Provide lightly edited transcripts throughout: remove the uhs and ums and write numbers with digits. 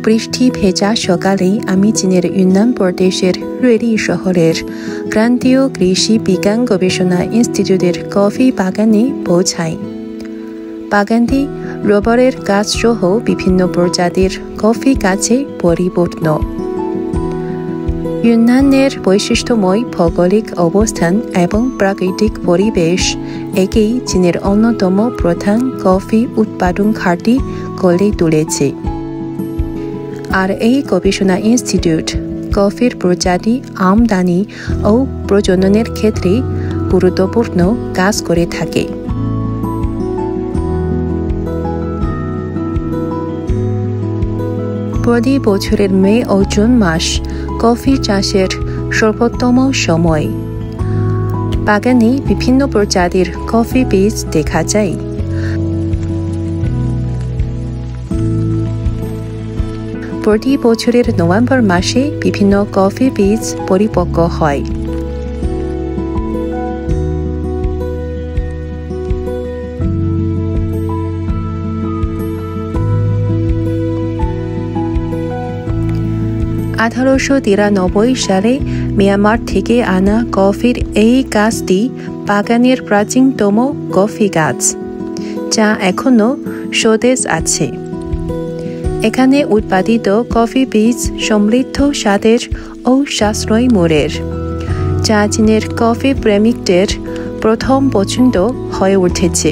বৃষ্টি ভেজা সকালে আমি চীনের ইউনান প্রদেশের রুয়েলি শহরের ক্রান্তীয় কৃষি বিজ্ঞান গবেষণা ইনস্টিটিউটের কফি বাগানে পৌঁছাই। বাগানটি রবারের গাছ সহ বিভিন্ন প্রজাতির কফি গাছে পরিপূর্ণ। ইউনানের বৈশিষ্ট্যময় ভৌগোলিক অবস্থান এবং প্রাকৃতিক পরিবেশ একেই চীনের অন্যতম প্রধান কফি উৎপাদন ঘাঁটি করে তুলেছে। আর এই গবেষণা ইনস্টিটিউট কফির প্রজাতি আমদানি ও প্রজননের ক্ষেত্রে গুরুত্বপূর্ণ কাজ করে থাকে। প্রতি বছরের মে ও জুন মাস কফি চাষের সর্বোত্তম সময়। বাগানে বিভিন্ন প্রজাতির কফি বীজ দেখা যায়। প্রতি বছরের নভেম্বর মাসে বিভিন্ন কফি বীজ পরিপক্ব হয়। সালে মিয়ানমার থেকে আনা কফির এই গাছটি বাগানের প্রাচীনতম কফি গাছ, যা এখনও স্বদেশ আছে। এখানে উৎপাদিত কফি বীজ সমৃদ্ধ স্বাদের ও সাশ্রয়ী মূল্যের, যা চীনের কফি প্রেমিকদের প্রথম পছন্দ হয়ে উঠেছে।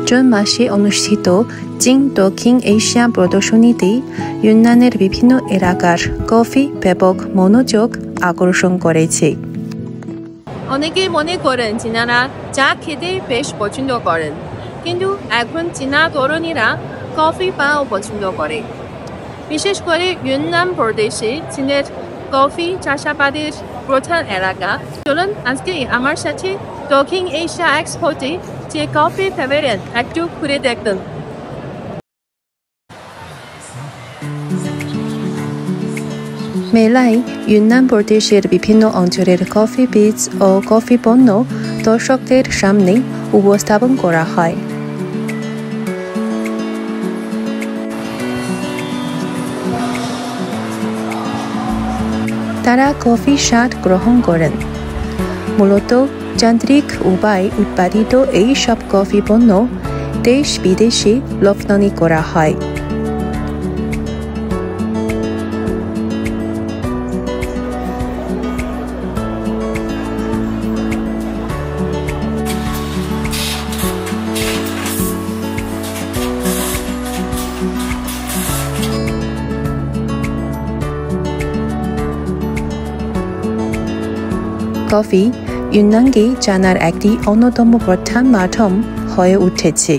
জুন মাসে অনুষ্ঠিত চীন দক্ষিণ এশিয়া প্রদর্শনীতে ইউনানের বিভিন্ন এলাকার কফি ব্যাপক মনোযোগ আকর্ষণ করেছে। অনেকে মনে করেন চীনারা চা খেতে বেশ পছন্দ করেন, কিন্তু এখন চীনা তরুণীরা কফি পাও পছন্দ করে। বিশেষ করে ইউনান প্রদেশে চীনের কফি চাষাবাদের প্রধান এলাকা। চলুন আজকে আমার সাথে দক্ষিণ এশিয়া এক্সপোতে যে কফি প্যাভিলিয়ন একটু ঘুরে দেখুন। মেলায় ইউনান প্রদেশের বিভিন্ন অঞ্চলের কফি বীজ ও কফি পণ্য দর্শকদের সামনে উপস্থাপন করা হয়। তারা কফি স্বাদ গ্রহণ করেন। মূলত যান্ত্রিক উপায়ে উৎপাদিত এই সব কফি পণ্য দেশ বিদেশে রপ্তানি করা হয়। কফি ইউনানকে জানার একটি অন্যতম প্রধান মাধ্যম হয়ে উঠেছে।